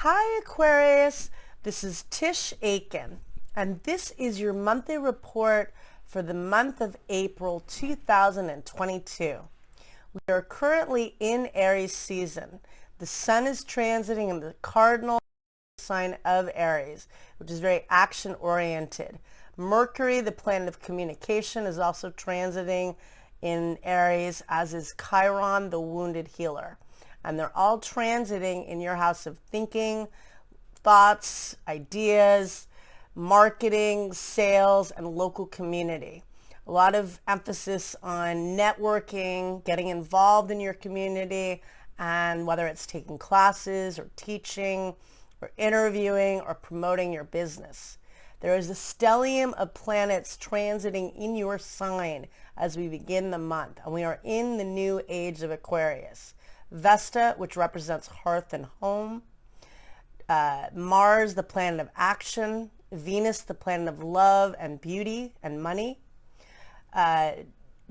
Hi Aquarius, this is Tisch Aitken, and this is your monthly report for the month of April 2022. We are currently in Aries season. The sun is transiting in the cardinal sign of Aries, which is very action oriented. Mercury, the planet of communication, is also transiting in Aries, as is Chiron, the wounded healer. And they're all transiting in your house of thinking, thoughts, ideas, marketing, sales, and local community. A lot of emphasis on networking, getting involved in your community, and whether it's taking classes or teaching or interviewing or promoting your business. There is a stellium of planets transiting in your sign as we begin the month, and we are in the new age of Aquarius. Vesta, which represents hearth and home, Mars, the planet of action, Venus, the planet of love and beauty and money,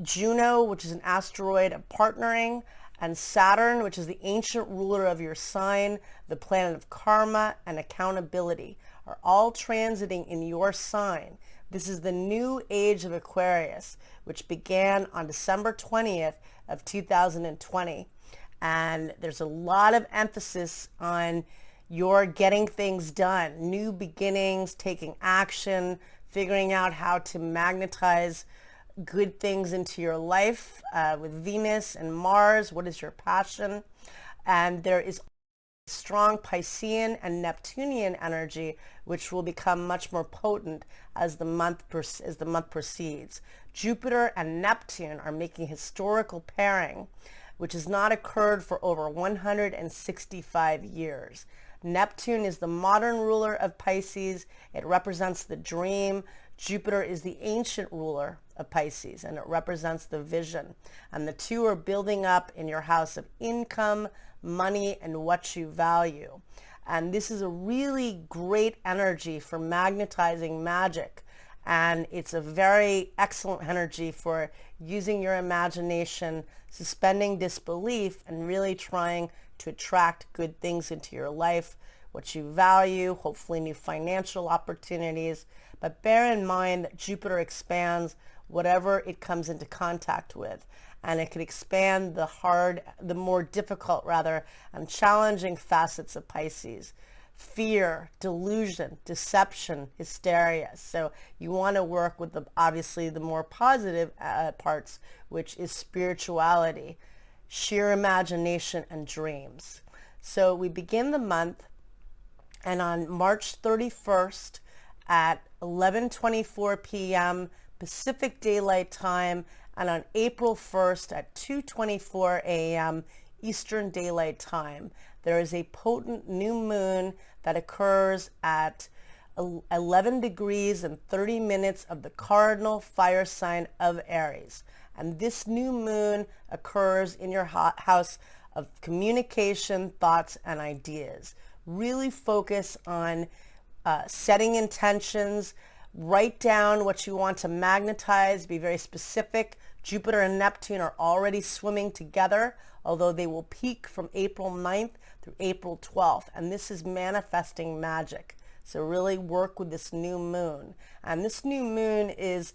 Juno, which is an asteroid of partnering, and Saturn, which is the ancient ruler of your sign, the planet of karma and accountability, are all transiting in your sign. This is the new age of Aquarius, which began on December 20th of 2020. And there's a lot of emphasis on your getting things done, new beginnings, taking action, figuring out how to magnetize good things into your life with Venus and Mars. What is your passion? And there is strong Piscean and Neptunian energy, which will become much more potent as the month proceeds. Jupiter and Neptune are making historical pairing, which has not occurred for over 165 years. Neptune is the modern ruler of Pisces. It represents the dream. Jupiter is the ancient ruler of Pisces, and it represents the vision. And the two are building up in your house of income, money, and what you value. And this is a really great energy for magnetizing magic. And it's a very excellent energy for using your imagination, suspending disbelief, and really trying to attract good things into your life, what you value, hopefully new financial opportunities. But bear in mind that Jupiter expands whatever it comes into contact with. And it can expand the more difficult and challenging facets of Pisces. Fear, delusion, deception, hysteria. So you want to work with obviously the more positive parts, which is spirituality, sheer imagination, and dreams. So we begin the month, and on March 31st at 11:24 p.m. Pacific Daylight Time, and on April 1st at 2:24 a.m. Eastern Daylight Time, there is a potent new moon that occurs at 11 degrees and 30 minutes of the cardinal fire sign of Aries. And this new moon occurs in your house of communication, thoughts, and ideas. Really focus on setting intentions. Write down what you want to magnetize. Be very specific. Jupiter and Neptune are already swimming together, although they will peak from April 9th through April 12th. And this is manifesting magic. So really work with this new moon. And this new moon is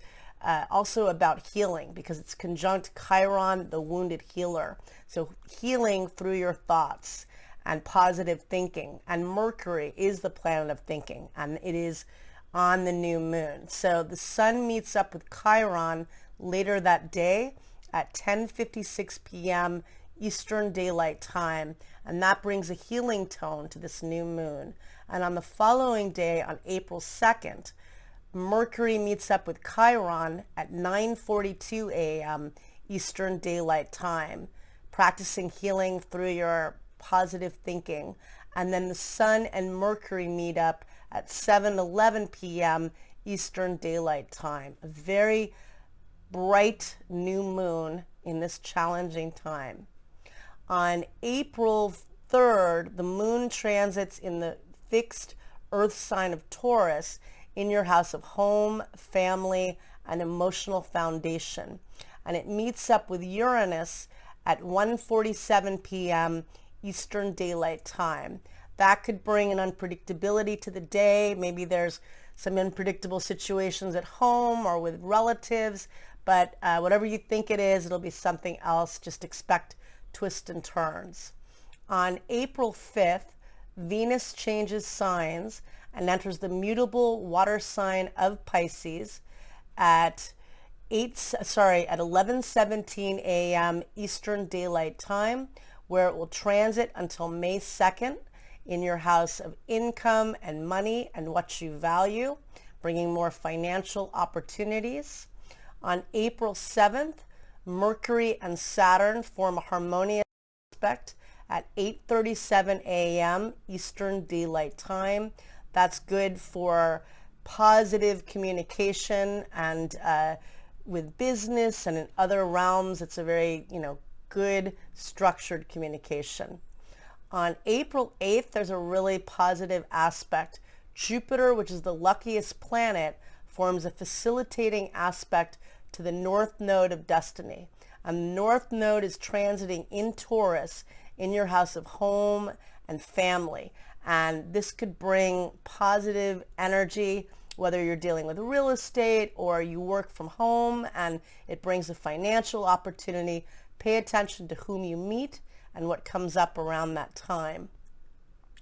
also about healing, because it's conjunct Chiron, the wounded healer. So healing through your thoughts and positive thinking. And Mercury is the planet of thinking, and it is on the new moon. So the sun meets up with Chiron later that day at 10:56 p.m. Eastern Daylight Time, and that brings a healing tone to this new moon. And on the following day, on April 2nd, Mercury meets up with Chiron at 9:42 a.m. Eastern Daylight Time, practicing healing through your positive thinking. And then the sun and Mercury meet up at 7:11 p.m. Eastern Daylight Time. A very bright new moon in this challenging time. On April 3rd, the moon transits in the fixed earth sign of Taurus in your house of home, family, and emotional foundation. And it meets up with Uranus at 1:47 p.m. Eastern Daylight Time. That could bring an unpredictability to the day. Maybe there's some unpredictable situations at home or with relatives, but whatever you think it is, it'll be something else. Just expect twists and turns. On April 5th, Venus changes signs and enters the mutable water sign of Pisces at 11:17 a.m. Eastern Daylight Time, where it will transit until May 2nd in your house of income and money and what you value, bringing more financial opportunities. On April 7th, Mercury and Saturn form a harmonious aspect at 8:37 a.m. Eastern Daylight Time. That's good for positive communication and with business and in other realms. It's a very, good structured communication. On April 8th, there's a really positive aspect. Jupiter, which is the luckiest planet, forms a facilitating aspect to the North Node of Destiny. And the North Node is transiting in Taurus in your house of home and family. And this could bring positive energy, whether you're dealing with real estate or you work from home and it brings a financial opportunity. Pay attention to whom you meet and what comes up around that time.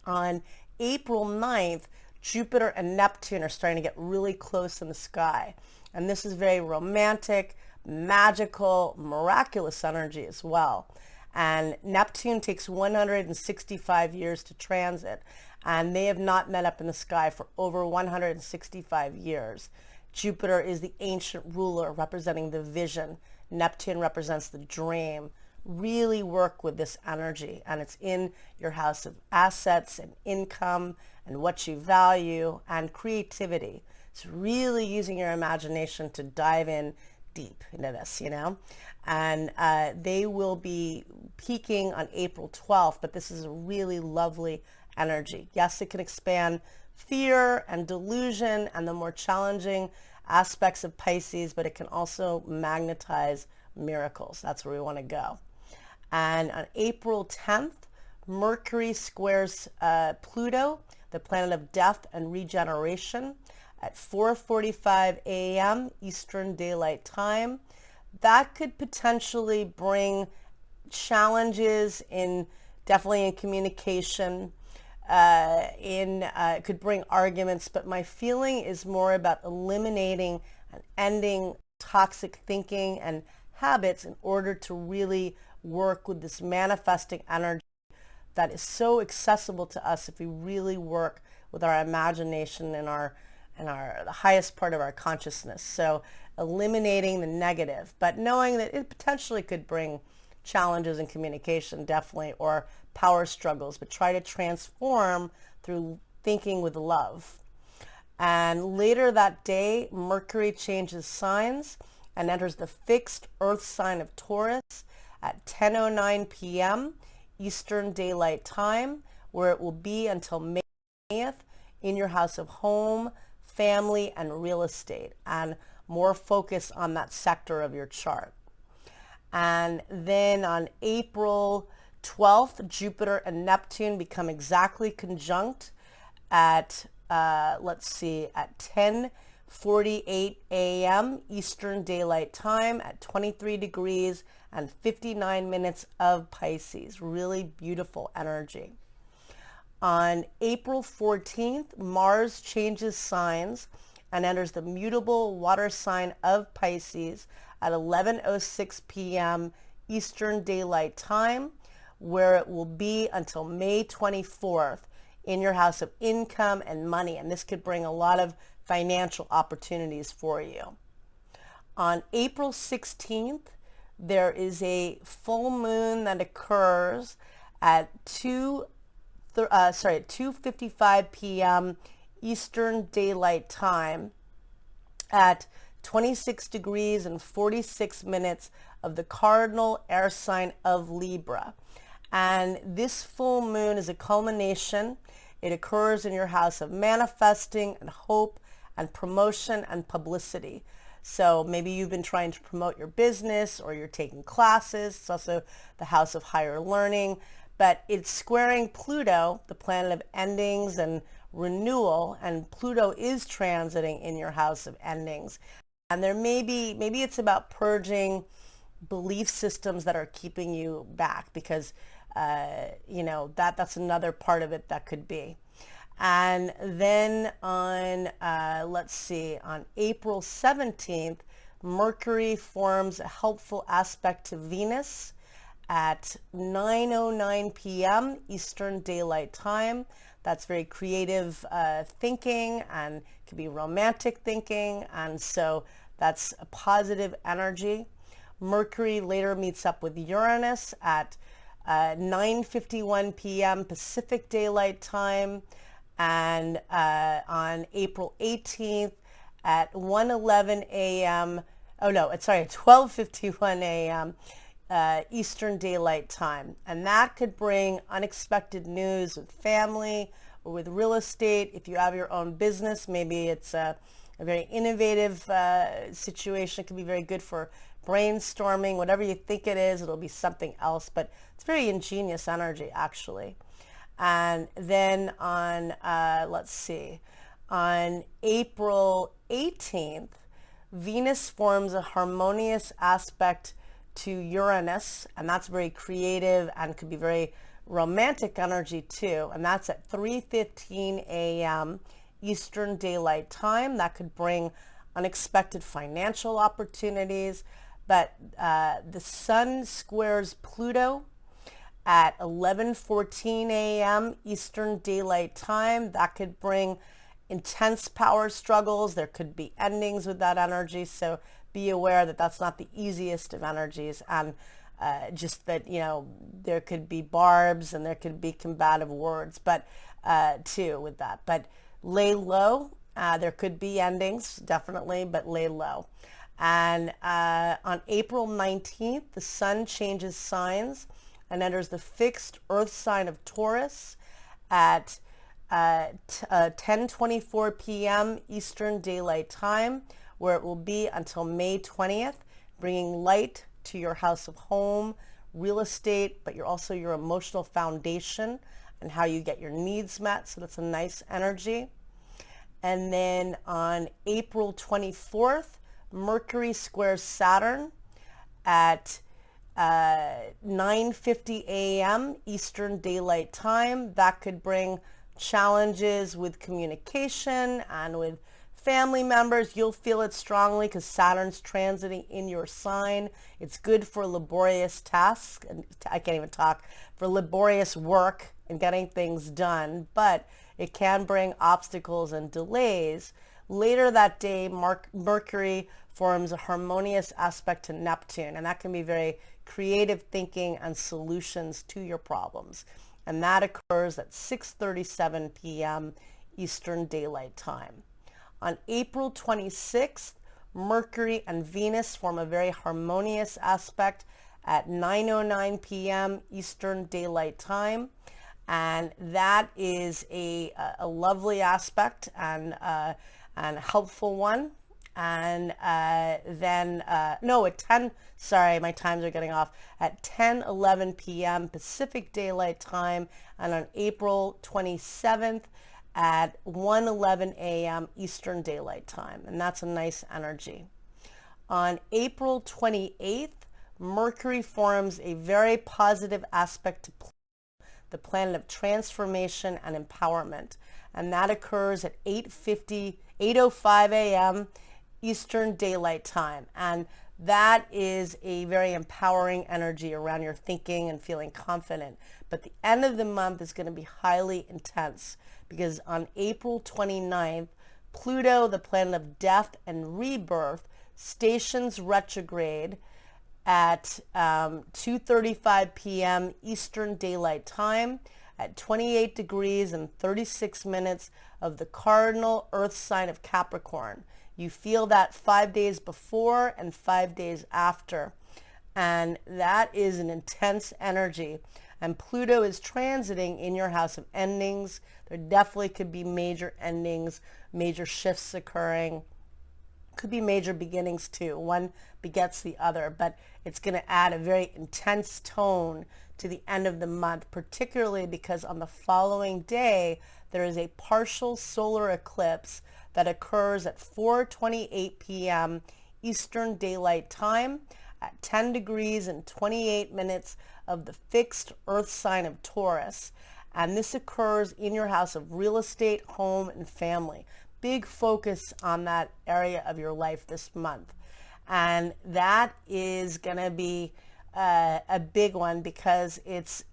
On April 9th, Jupiter and Neptune are starting to get really close in the sky. And this is very romantic, magical, miraculous energy as well. And Neptune takes 165 years to transit, and they have not met up in the sky for over 165 years. Jupiter is the ancient ruler representing the vision. Neptune represents the dream. Really work with this energy, and it's in your house of assets and income and what you value and creativity. It's really using your imagination to dive in deep into this, and they will be peaking on April 12th, but this is a really lovely energy. Yes, it can expand fear and delusion and the more challenging aspects of Pisces, but it can also magnetize miracles. That's where we want to go. And on April 10th, Mercury squares Pluto, the planet of death and regeneration, at 4:45 a.m. Eastern Daylight Time. That could potentially bring challenges definitely in communication. It could bring arguments, but my feeling is more about eliminating and ending toxic thinking and habits in order to really work with this manifesting energy that is so accessible to us if we really work with our imagination and the highest part of our consciousness. So eliminating the negative, but knowing that it potentially could bring challenges in communication, definitely, or power struggles, but try to transform through thinking with love. And later that day, Mercury changes signs and enters the fixed Earth sign of Taurus at 10:09 p.m. Eastern Daylight Time, where it will be until May 20th in your house of home, family, and real estate, and more focus on that sector of your chart. And then on April 12th, Jupiter and Neptune become exactly conjunct at, at 10:48 a.m. Eastern Daylight Time at 23 degrees and 59 minutes of Pisces. Really beautiful energy. On April 14th, Mars changes signs and enters the mutable water sign of Pisces at 11:06 p.m. Eastern Daylight Time, where it will be until May 24th in your house of income and money. And this could bring a lot of financial opportunities for you. On April 16th, there is a full moon that occurs at 2:55 p.m. Eastern Daylight Time at 26 degrees and 46 minutes of the cardinal air sign of Libra. And this full moon is a culmination. It occurs in your house of manifesting and hope and promotion and publicity. So maybe you've been trying to promote your business or you're taking classes. It's also the house of higher learning. but it's squaring Pluto, the planet of endings and renewal, and Pluto is transiting in your house of endings. And there maybe it's about purging belief systems that are keeping you back, because that's another part of it that could be. And then on let's see, on April 17th, Mercury forms a helpful aspect to Venus at 9:09 p.m. Eastern Daylight Time. That's very creative thinking, and could be romantic thinking, and so that's a positive energy. Mercury later meets up with Uranus at 9:51 p.m. Pacific Daylight Time, and on April 18th at 1:11 a.m. Oh no, it's sorry, 12:51 a.m. Eastern Daylight Time, and that could bring unexpected news with family or with real estate. If you have your own business, maybe it's a very innovative situation. It can be very good for brainstorming. Whatever you think it is, it'll be something else, but it's very ingenious energy, actually. And then on, let's see, on April 18th, Venus forms a harmonious aspect to Uranus, and that's very creative and could be very romantic energy too, and that's at 3:15 a.m. Eastern Daylight Time. That could bring unexpected financial opportunities. But the Sun squares Pluto at 11:14 a.m. Eastern Daylight Time. That could bring intense power struggles. There could be endings with that energy, so be aware that that's not the easiest of energies, and just that, there could be barbs and there could be combative words, but too with that. But lay low. There could be endings, definitely, but lay low. And on April 19th, the Sun changes signs and enters the fixed Earth sign of Taurus at 10:24 p.m. Eastern Daylight Time, where it will be until May 20th, bringing light to your house of home, real estate, but you're also your emotional foundation and how you get your needs met. So that's a nice energy. And then on April 24th, Mercury squares Saturn at 9:50 a.m. Eastern Daylight Time. That could bring challenges with communication and with family members. You'll feel it strongly because Saturn's transiting in your sign. It's good for laborious tasks, and I can't even talk, for laborious work and getting things done, but it can bring obstacles and delays. Later that day, Mercury forms a harmonious aspect to Neptune, and that can be very creative thinking and solutions to your problems. And that occurs at 6:37 p.m. Eastern Daylight Time. On April 26th, Mercury and Venus form a very harmonious aspect at 9:09 p.m. Eastern Daylight Time. And that is a lovely aspect and a helpful one. And then, no, at 10, sorry, my times are getting off, at 10:11 p.m. Pacific Daylight Time, and on April 27th at 1:11 a.m. Eastern Daylight Time. And that's a nice energy. On April 28th, Mercury forms a very positive aspect to Pluto, the planet of transformation and empowerment. And that occurs at 8:05 a.m. Eastern Daylight Time. And that is a very empowering energy around your thinking and feeling confident. But the end of the month is going to be highly intense, because on April 29th, Pluto, the planet of death and rebirth, stations retrograde at 2:35 p.m. Eastern Daylight Time at 28 degrees and 36 minutes of the cardinal Earth sign of Capricorn. You feel that 5 days before and 5 days after. And that is an intense energy. And Pluto is transiting in your house of endings. There definitely could be major endings, major shifts occurring. Could be major beginnings too. One begets the other, but it's going to add a very intense tone to the end of the month, particularly because on the following day, there is a partial solar eclipse that occurs at 4:28 p.m. Eastern Daylight Time at 10 degrees and 28 minutes of the fixed Earth sign of Taurus. And this occurs in your house of real estate, home, and family. Big focus on that area of your life this month. And that is going to be a big one because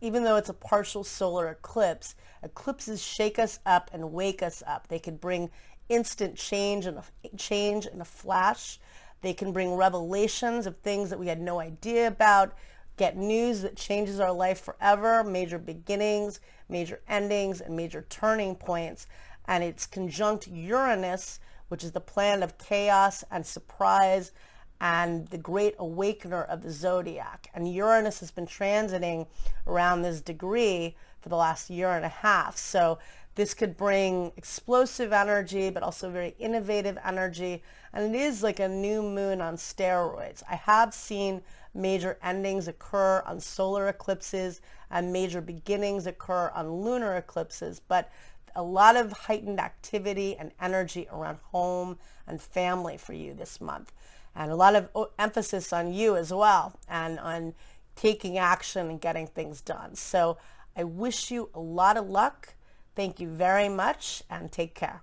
even though it's a partial solar eclipse, eclipses shake us up and wake us up. They can bring instant change and a flash. They can bring revelations of things that we had no idea about, get news that changes our life forever, major beginnings, major endings, and major turning points. And it's conjunct Uranus, which is the planet of chaos and surprise and the great awakener of the zodiac. And Uranus has been transiting around this degree for the last year and a half. So this could bring explosive energy, but also very innovative energy. And it is like a new moon on steroids. I have seen major endings occur on solar eclipses and major beginnings occur on lunar eclipses, but a lot of heightened activity and energy around home and family for you this month. And a lot of emphasis on you as well and on taking action and getting things done. So I wish you a lot of luck. Thank you very much and take care.